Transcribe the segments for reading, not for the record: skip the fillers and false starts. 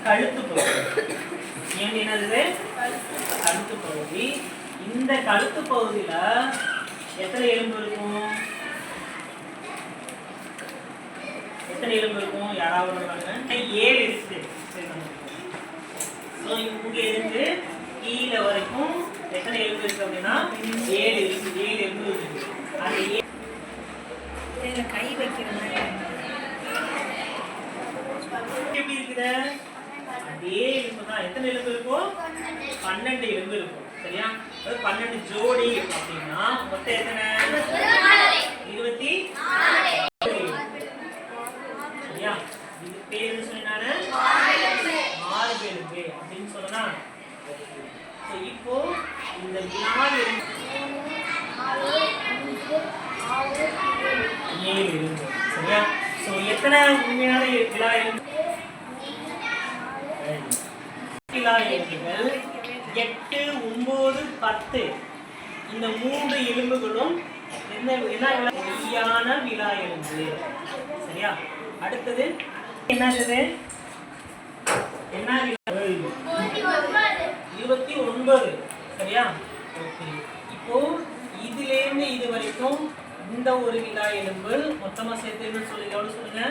கழுத்து பகுதி. என்னது கழுத்து பகுதி. இந்த கழுத்து பகுதியில எத்தனை எலும்பு இருக்கும்? எத்தனை எலும்பு இருக்கும்? யாராவது சொல்றாங்க? 7 இருக்கு. ஸோ இங்க இருந்து கீழே வரைக்கும் எத்தனை எலும்பு இருக்கு அப்படின்னா 7 இருக்கு. 7 எலும்பு இருக்கு. அந்த கை வைக்கிற மாதிரி எப்படி இருக்குது? அதே எலும்பு தான். எத்தனை எலும்பு இருக்கும்? 12 எலும்பு இருக்கும். சரியா? 12 ஜோடி அப்படின்னா மொத்தம் எத்தனை? 24. சரியா? இது பேர் என்ன சொன்னானே? மார்பு எலும்பு அப்படின்னு சொன்னா. சோ இப்போ இந்த விலா எலும்பு 7 எலும்பு. சரியா? சோ எத்தனை உண்மையான விலா எலும்பு? விலா எலும்புகள் 8, 9, 10. இந்த 3 எலும்புகளும் என்ன பொய்யான விலா எலும்பு. சரியா? அடுத்தது என்னது? என்ன 29. சரியா? ஓகே. இப்போ இதுல இருந்து இது வரைக்கும் இந்த ஒரு விலா எலும்பு மொத்தமா சேர்த்து என்ன சொல்லுங்க? எவ்வளவு சொல்லுங்க?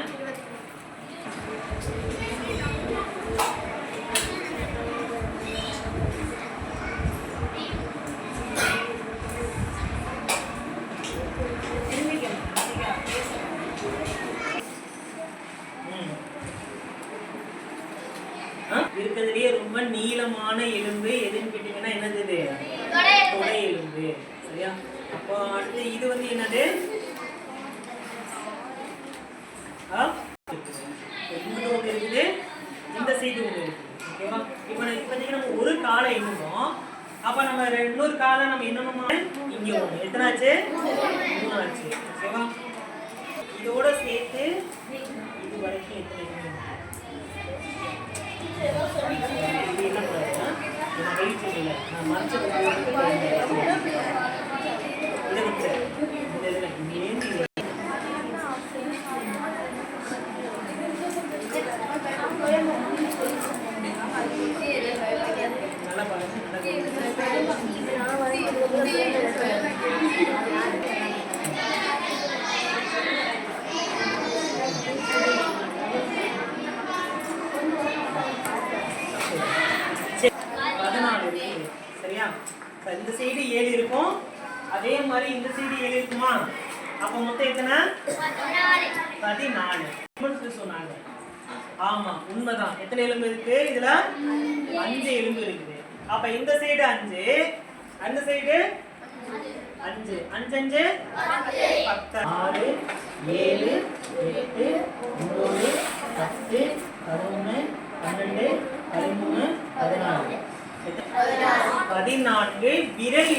இருக்கிறதுலயே ரொம்ப நீளமான எலும்பு எதுன்னு கேட்டீங்கன்னா என்னது? தொடை எலும்பு. சரியா? அப்போ அடுத்து இது வந்து என்னது? இங்க ஒன்று இருக்குது, இந்த சைடு ஒன்று இருக்குது. ஓகேவா? இப்போ இப்போதைக்கு நம்ம ஒரு காலை எண்ணுவோம். அப்போ நம்ம இன்னொரு காலை நம்ம என்னணுமா? இங்கே ஒன்று. எத்தனை ஆச்சு? 3 ஆச்சு. ஓகேவா? இதோட சேர்த்து இது வரைக்கும் எத்தனை? இது என்ன பண்ணுறேன்னா நான் வெயிட் சொல்லல, நான் மறைச்சது நல்லா பாருங்க. சரியா? இந்த சைடு 7 இருக்கும், அதே மாதிரி இந்த சைடு 7 இருக்குமா? அப்ப மொத்தம் எத்தனை? 14 சொன்னாங்க. ஆமா, உண்மைதான். எத்தனை எலும்பு இருக்கு? இதுல 5 எலும்பு இருக்குது. அப்ப இந்த சைடு 5, அந்த சைடு 5. 5 5 10. 6 7 8 9 10 11 12 13 14 14 விரல்